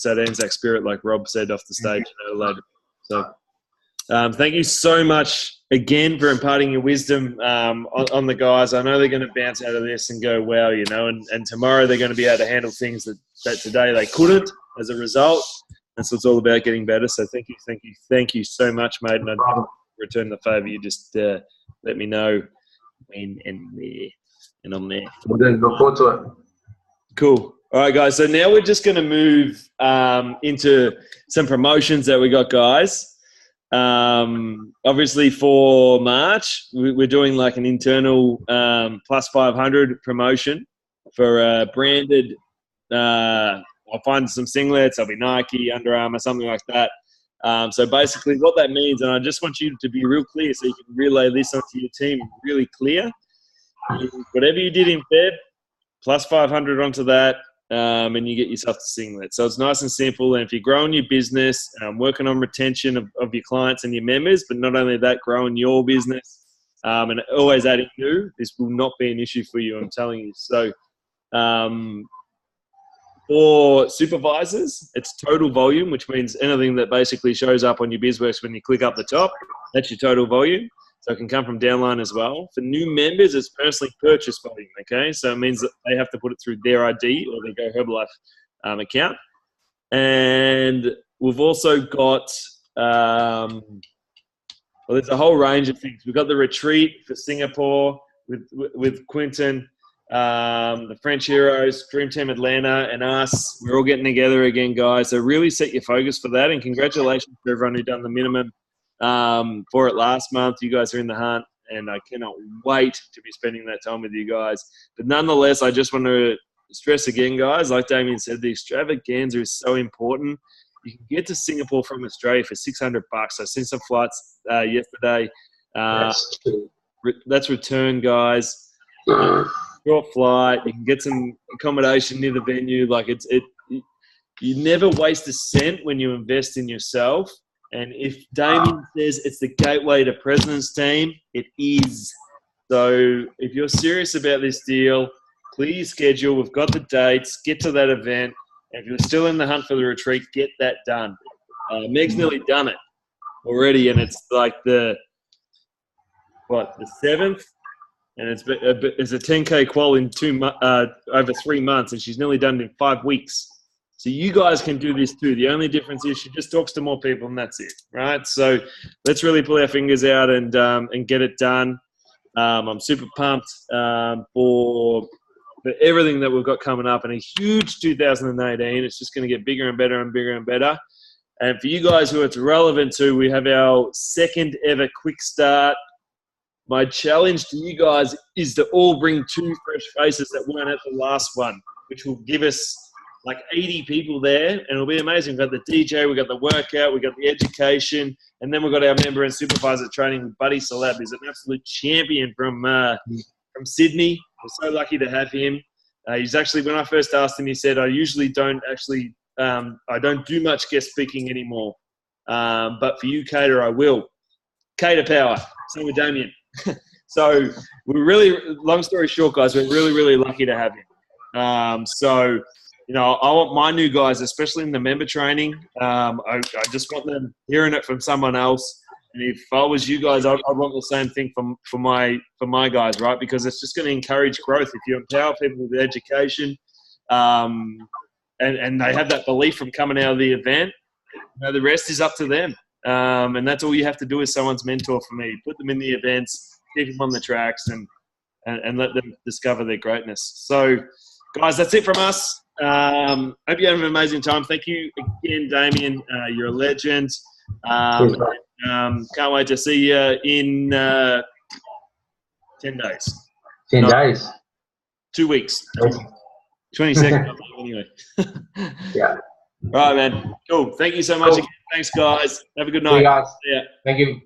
that Anzac spirit, like Rob said off the stage later. So thank you so much again for imparting your wisdom on the guys. I know they're going to bounce out of this and go, wow, and tomorrow they're going to be able to handle things that today they couldn't as a result. That's what it's all about, getting better. So thank you so much, mate. And I'd return the favour. You just let me know when and where, and I'm there. We'll look forward to it. Cool. All right, guys. So now we're just going to move into some promotions that we got, guys. Obviously for March, we're doing like an internal plus 500 promotion for branded. I'll find some singlets. I'll be Nike, Under Armour, something like that. So basically what that means, and I just want you to be real clear so you can relay this onto your team really clear. Whatever you did in Feb, plus 500 onto that, and you get yourself to singlet. So it's nice and simple. And if you're growing your business, working on retention of your clients and your members, but not only that, growing your business and always adding new, this will not be an issue for you, I'm telling you. So for supervisors, it's total volume, which means anything that basically shows up on your BizWorks when you click up the top, that's your total volume. So it can come from downline as well. For new members, it's personally purchased volume, okay? So it means that they have to put it through their ID or their Go Herbalife account. And we've also got, there's a whole range of things. We've got the retreat for Singapore with Quinton, the French Heroes, Dream Team Atlanta, and us. We're all getting together again, guys. So really set your focus for that. And congratulations to everyone who done the minimum for it last month. You guys are in the hunt, and I cannot wait to be spending that time with you guys. But nonetheless, I just want to stress again, guys, like Damian said, the extravaganza is so important. You can get to Singapore from Australia for $600. I've seen some flights yesterday. That's return, guys. Short flight. You can get some accommodation near the venue. Like you never waste a cent when you invest in yourself. And if Damian says it's the gateway to President's Team, it is. So if you're serious about this deal, please schedule. We've got the dates. Get to that event. And if you're still in the hunt for the retreat, get that done. Meg's nearly done it already, and it's like the 7th? And it's a 10K qual in over 3 months, and she's nearly done it in 5 weeks. So you guys can do this too. The only difference is she just talks to more people, and that's it, right? So let's really pull our fingers out and get it done. I'm super pumped for everything that we've got coming up, and a huge 2018. It's just going to get bigger and better and bigger and better. And for you guys who it's relevant to, we have our second ever quick start. My challenge to you guys is to all bring 2 fresh faces that weren't at the last one, which will give us like 80 people there, and it'll be amazing. We've got the DJ, we've got the workout, we've got the education, and then we've got our member and supervisor training with Buddy Salab, who's an absolute champion from Sydney. We're so lucky to have him. He's actually, when I first asked him, he said, I usually don't actually, I don't do much guest speaking anymore. But for you, Cater, I will. Cater power. Same with Damian. So we're really, long story short, guys, we're really, really lucky to have him. So, I want my new guys, especially in the member training, I just want them hearing it from someone else. And if I was you guys, I'd want the same thing for my guys, right? Because it's just going to encourage growth. If you empower people with education, and they have that belief from coming out of the event, the rest is up to them. And that's all you have to do as someone's mentor for me. Put them in the events, keep them on the tracks, and let them discover their greatness. So, guys, that's it from us. Hope you have an amazing time. Thank you again, Damian. You're a legend. Can't wait to see you in 10 days. 10 No, days. 2 weeks. Yes. 22nd, anyway. Yeah. All right, man. Cool. Thank you so much Cool. again. Thanks, guys. Have a good See you night. guys. See ya. Thank you.